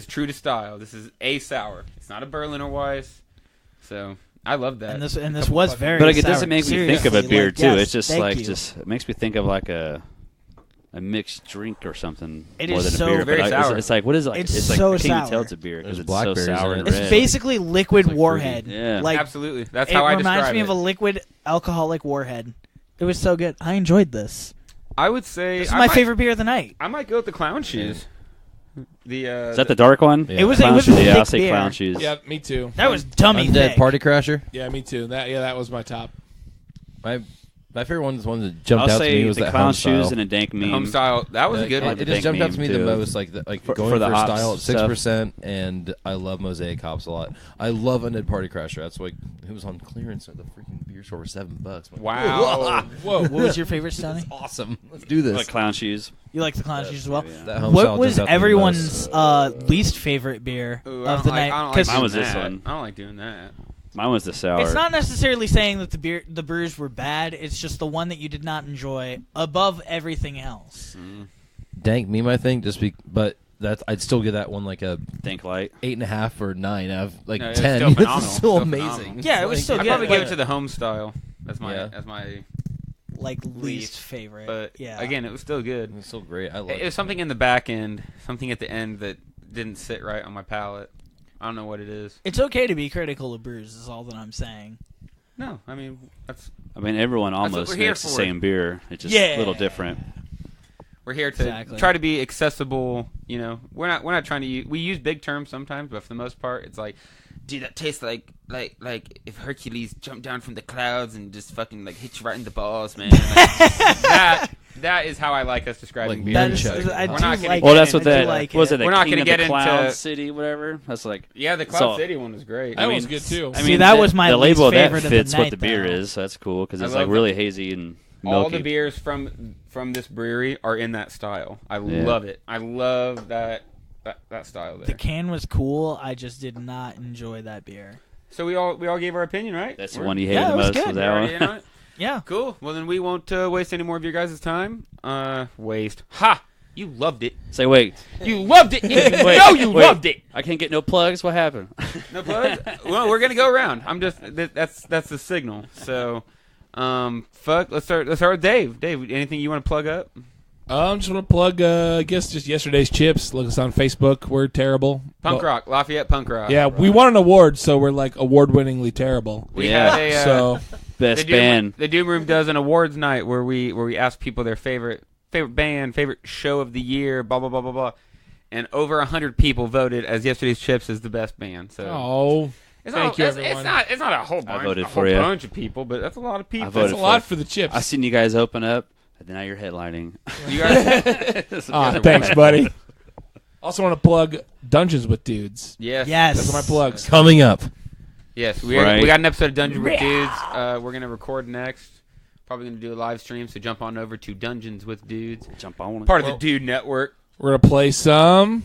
true to style. This is a sour. It's not a Berliner Weiss. So I love that. And this was very. But it sour. doesn't make me think of a Seriously, beer like, too. yes, It's just thank like you. it makes me think of like a mixed drink or something It more is than so a beer. very But sour. It's like what is it like? It's like so I can't even sour. tell it's a beer because There's it's so blackberries sour in and it. It's red. basically liquid It's like warhead. fruity. Yeah. Like Absolutely, that's it how I reminds describe me it. of a liquid alcoholic warhead. It was so good. I enjoyed this. I would say This is my favorite beer of the night. I might go with the clown shoes. Is that the dark one? Yeah. It was Clown a shoes. Yeah, I'll thick say beer. clown shoes. Yeah, me too. That was dummy Undead thick. Party Crasher. Yeah, me too. That was my top. My favorite one that jumped I'll out to say me was the that clown home shoes style. and a dank meme. home style. That was a good one. It just jumped out to me the too. most, like For going the for hops style at stuff. 6%, and I love Mosaic hops a lot. I love Undead Party Crasher. That's like it was on clearance at the freaking beer store for $7. I'm like, Wow. Whoa. What was your favorite, Stoney? awesome! Let's do this. Like clown shoes. You like the clown shoes as well? Yeah. That home What style was jumped out to me the everyone's most. least favorite beer Ooh, I of don't the like- I night? don't like 'Cause Mine was doing this that. one. I don't like doing that. Mine was the sour. it's not necessarily saying that the brews were bad. It's just the one that you did not enjoy above everything else. Dank meme, I think. But that's I'd still give that one like a Think light. 8.5 or 9 out of like No, it's 10. still It's phenomenal. still Still amazing. phenomenal. Yeah, it was Like, still I'd good. probably give Like- it to the home style as my Yeah. Like least Least, favorite. but yeah. again, it was still good. It's still great. I love It was something in the back end, something at the end that didn't sit right on my palate. I don't know what it is. It's okay to be critical of brews. Is all that I'm saying. No, I mean that's I mean, everyone what almost we're here makes the for. same beer. It's just Yeah. a little different. we're here to Exactly. try to be accessible. You know, we're not trying to use. We use big terms sometimes, but for the most part, it's like, dude, that tastes like if Hercules jumped down from the clouds and just fucking like hit you right in the balls, man. Like, that is how I like us describing Like beer. That is, Nunchuck. I We're do not gonna like get Well, it. that's what I do that like was. It it. the We're not King gonna of get the into- Cloud City, whatever. That's like Yeah, the So- Cloud City one was great. That one's good too. I See, mean, that was my the least label of that favorite of the fits what night, the beer though. is. So that's cool because I it's love like really hazy and All milky. the beers from this brewery are in that style. I love it. I love that style there. The can was cool. I just did not enjoy that beer. So we all gave our opinion, right? That's the We're- one you hated Yeah, the it was most. good. Was we're that already one? in on it? Yeah. Cool. Well, then we won't waste any more of your guys' time. Waste. Ha! You loved it. Say wait. You loved it. You Wait, know you wait. loved it. I can't get no plugs. What happened? No plugs? Well, we're gonna go around. I'm just that's the signal. So, let's start with Dave. Dave, anything you want to plug up? Just want to plug, I guess, just yesterday's chips. Look us on Facebook. We're terrible. Punk Well, Rock, Lafayette Punk Rock. Yeah, we won an award, so we're like award-winningly terrible. We Yeah. had a So Best band. The Doom Room does an awards night where we ask people their favorite favorite band, favorite show of the year, blah blah blah blah blah, and over 100 people voted as Yesterday's Chips is the best band. So thank you, everyone. It's not a whole bunch. I voted a for whole you. bunch of people, but that's a lot of people. That's a lot for the Chips. I seen you guys open up, and now you're headlining. You guys, thanks, buddy. Also want to plug Dungeons with Dudes. yes, Yes. Those are my plugs. Coming up. yes. We Right. got an episode of Dungeons with Dudes. We're gonna record next. Probably gonna do a live stream. So jump on over to Dungeons with Dudes, Jump on it. part of the Dude Network. We're gonna play some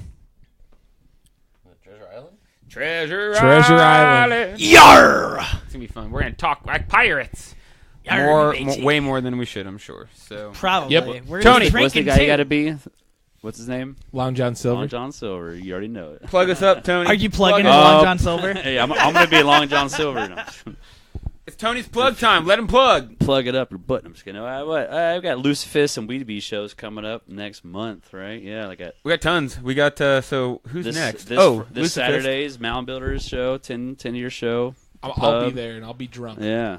Treasure Island. Yarr! It's gonna be fun. We're gonna talk like pirates. Way more than we should, I'm sure. So Probably. Yep. We're Tony, gonna be What's the drinking guy you too. got to be? What's his name? Long John Silver. Long John Silver. You already know it. plug us up, Tony. Are you plugging in Plug it Long up. John Silver? Hey, I'm going to be Long John Silver. No. It's Tony's plug time. Let him plug. Plug it up your butt. I'm just kidding. I've got Lucifer and Weedy shows coming up next month, right? Yeah, like We got tons. We got so who's next? This Lucifer. Saturday's Mound Builders show, 10-year show. I'll be there and I'll be drunk. Yeah.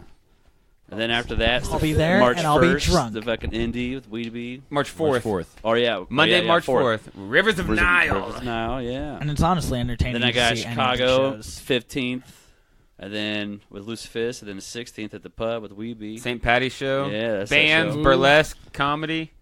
And then after that, I'll be there March and I'll be 1st, drunk. the fucking indie with Weedy. March 4th. 4th. Oh yeah, Monday, yeah, March 4th. Rivers of Nile. Rivers of Nile, yeah. And it's honestly entertaining. Then I to got see any of the Chicago, shows. 15th, and then with Lucifer, and then the 16th at the pub with Weeby. St. Patty's show. Yeah, that's bands, that show. burlesque, comedy.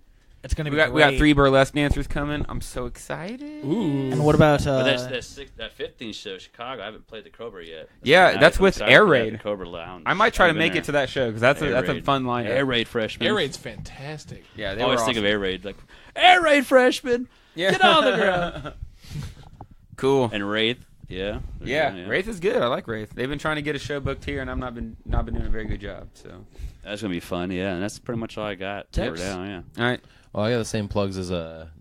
It's gonna We be. got 3 great. burlesque dancers coming. I'm so excited. Ooh. And what about? But that 15th show, Chicago. I haven't played the Cobra yet. Yeah, Nice. that's I'm with excited Air for that, Raid. the Cobra Lounge. I might try to Haven't been make it to there. that show because that's a Raid. fun lineup. Air Raid freshman. Air Raid's fantastic. Yeah, they I always were think of awesome. Air Raid like Air Raid freshman. Yeah. Get on the ground. Cool. And Wraith, yeah. Yeah, Wraith is good. I like Wraith. They've been trying to get a show booked here, and I've not been doing a very good job. So, That's gonna be fun. Yeah, and that's pretty much all I got for Tips. now. Yeah. all right. Well, I got the same plugs as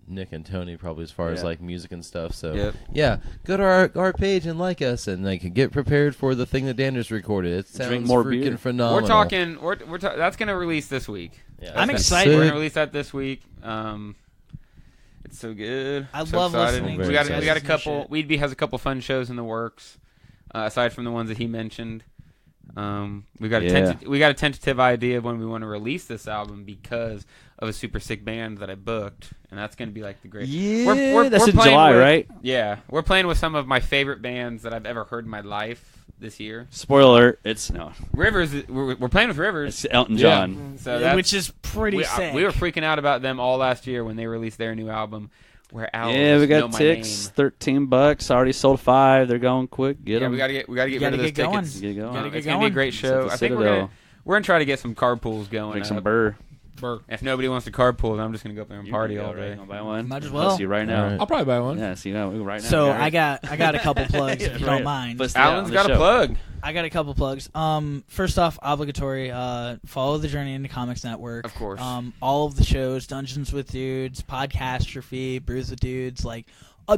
Nick and Tony, probably as far as Yeah. like music and stuff. So Yep. yeah, go to our page and like us, and like get prepared for the thing that Dan just recorded. It sounds Drink more freaking beer. phenomenal. We're talking. That's going to release this week. Yeah, I'm that's excited. We're sick. going to release that this week. It's so good. I So love excited. listening to We you got guys' a new couple. shit. Weedbee has a couple fun shows in the works, aside from the ones that he mentioned. We got a tentative idea of when we want to release this album because of a super sick band that I booked, and that's going to be like the great. Yeah, that's we're in playing July, with- right? Yeah, we're playing with some of my favorite bands that I've ever heard in my life this year. Spoiler alert! It's Rivers, we're playing with Rivers. It's Elton John. So that's, which is pretty sick. we were freaking out about them all last year when they released their new album. Where owls Yeah, we know got my ticks. name. $13. Already sold 5. They're going quick. Get Yeah, them. we gotta get rid of those get going. tickets. Get it going. Gotta get It's gonna be a going. great show. It's I at the think Citadel. we're gonna try to get some carpools going. Drink some up. burr. If nobody wants to carpool, then I'm just gonna go up there and party all day. Right? Gonna buy one? Might as I'll well. see you right now. All right. I'll probably buy one. Yeah, see you now. Right now. So Got it. I got a couple plugs if you Right. don't mind. Let's do that Alan's on the got a show. plug. I got a couple plugs. First off, obligatory. Follow the Journey into Comics Network. Of course. All of the shows, Dungeons with Dudes, Podcastrophe, Brews with Dudes, like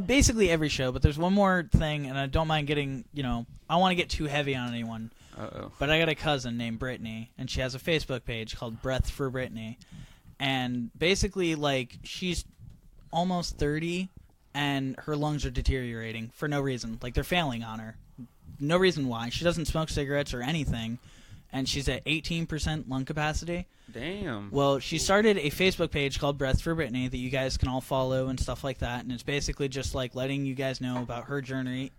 basically every show. But there's one more thing, and I don't mind getting. I don't want to get too heavy on anyone. Uh-oh. But I got a cousin named Brittany, and she has a Facebook page called Breath for Brittany. And basically, like, she's almost 30, and her lungs are deteriorating for no reason. Like, they're failing on her. No reason why. She doesn't smoke cigarettes or anything, and she's at 18% lung capacity. Damn. Well, she started a Facebook page called Breath for Brittany that you guys can all follow and stuff like that, and it's basically just like letting you guys know about her journey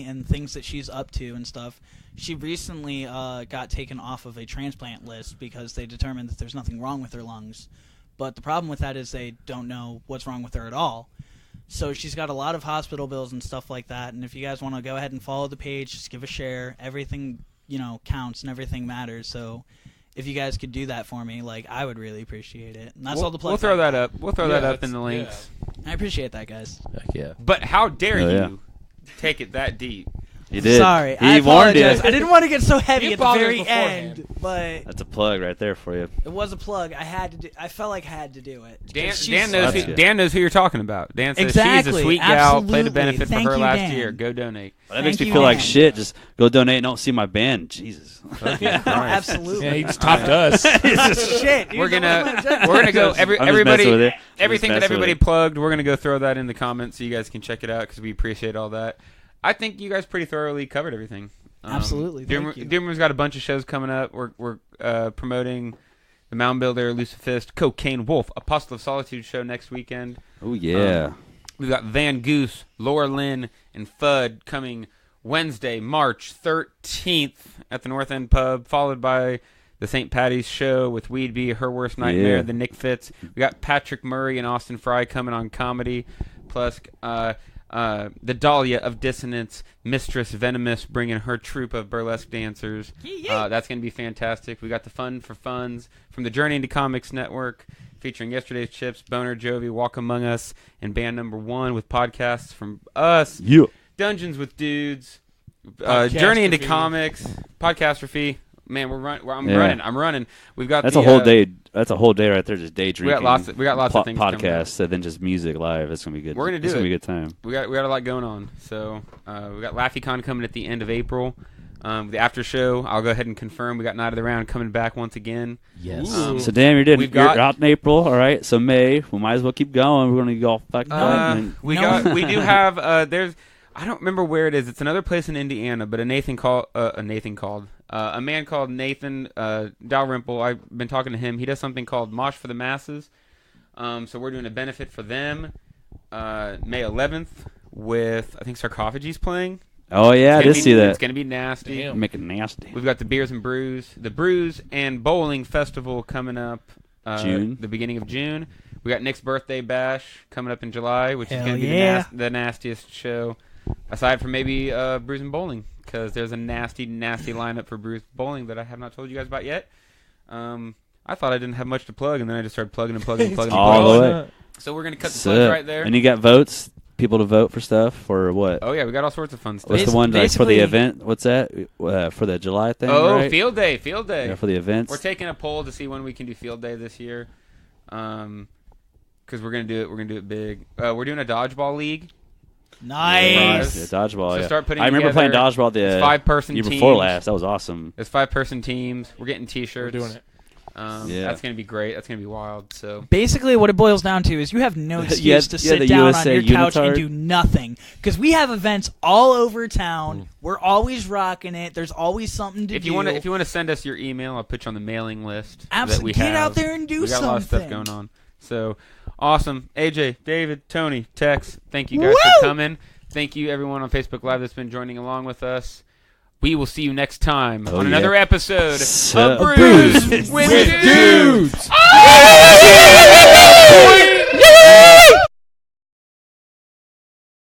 and things that she's up to and stuff. She recently got taken off of a transplant list because they determined that there's nothing wrong with her lungs. But the problem with that is they don't know what's wrong with her at all. So she's got a lot of hospital bills and stuff like that, and if you guys want to go ahead and follow the page, just give a share. Everything, counts and everything matters, so if you guys could do that for me, like, I would really appreciate it. And that's all the We'll plugs. throw I that got. up. We'll throw that up in the links. I appreciate that, guys. Heck yeah. But how dare Oh, you yeah. take it that deep? You did. Sorry, He I warned you. apologize. I didn't want to get so heavy You at the apologized very beforehand. end, but That's a plug right there for you. it was a plug. I had to do. I felt like I had to do it. Dan, 'Cause she's- Dan knows who you're talking about. Dan says she's Exactly, a sweet gal. Played a absolutely. benefit Thank for her you, last Dan. year. Go donate. Well, that makes Thank me you, feel like man. shit. Just go donate and don't see my band. Jesus. Absolutely. Yeah, he just topped us. Shit. We're dude, gonna that was we're gonna go I'm just messing with everybody you. everything that Just messing everybody with you. plugged. We're gonna go throw that in the comments so you guys can check it out because we appreciate all that. I think you guys pretty thoroughly covered everything. Absolutely, thank you. Doomer's got a bunch of shows coming up. We're promoting the Mound Builder, Lucifist, Cocaine Wolf, Apostle of Solitude show next weekend. Oh, yeah. We've got Van Goose, Laura Lynn, and Fudd coming Wednesday, March 13th at the North End Pub, followed by the St. Patty's show with Weedbee, Her Worst Nightmare, the Nick Fitz. We got Patrick Murray and Austin Fry coming on comedy, plus the Dahlia of Dissonance, Mistress Venomous, bringing her troupe of burlesque dancers. That's going to be fantastic. We got the Fun for Funds from the Journey into Comics Network, featuring Yesterday's Chips, Boner Jovi, Walk Among Us, and Band Number 1 with podcasts from us. Yeah. Dungeons with Dudes, Journey into Comics, Podcastrophe. Man, I'm running. We've got a whole day. That's a whole day right there, just day drinking. We got lots of things. Podcasts, and then just music live. It's gonna be good. We're gonna do it. It's gonna be a good time. We got a lot going on. So we got LaffyCon coming at the end of April. The after show, I'll go ahead and confirm. We got Night of the Round coming back once again. Yes. So damn, you're out in April. All right. So May, we might as well keep going. We're gonna go fucking going. We do have there's. I don't remember where it is. It's another place in Indiana, but a man called Nathan Dalrymple. I've been talking to him. He does something called Mosh for the Masses. So we're doing a benefit for them May 11th with, I think, Sarcophagy's playing. Oh, yeah, I did see that. It's going to be nasty. Damn. Make it nasty. We've got the Beers and Brews, the Brews and Bowling Festival coming up June. The beginning of June. We got Nick's Birthday Bash coming up in July, which is going to be the nastiest show. Aside from maybe Brews and Bowling, because there's a nasty lineup for Brews Bowling that I have not told you guys about yet. I thought I didn't have much to plug, and then I just started plugging. All the way. So we're going to cut the plugs right there. And you got votes? People to vote for stuff, or what? Oh, yeah, we got all sorts of fun stuff. What's the one for the event? What's that? For the July thing, right? Field Day. Yeah, for the events. We're taking a poll to see when we can do Field Day this year. Because we're going to do it. We're going to do it big. We're doing a dodgeball league. Nice. Yeah, dodgeball. So start putting. I remember playing dodgeball the 5-person year teams. before last. That was awesome. It's 5-person teams. We're getting T-shirts. We're doing it. That's going to be great. That's going to be wild. So basically, what it boils down to is you have no excuse to sit down USA on your couch and do nothing, because we have events all over town. We're always rocking it. There's always something to do. If you want to send us your email, I'll put you on the mailing list. Absolutely, get out there and do something. We got a lot of stuff going on. So awesome, AJ, David, Tony, Tex. Thank you guys for coming. Thank you, everyone on Facebook Live that's been joining along with us. We will see you next time on another episode of Brews with Dudes.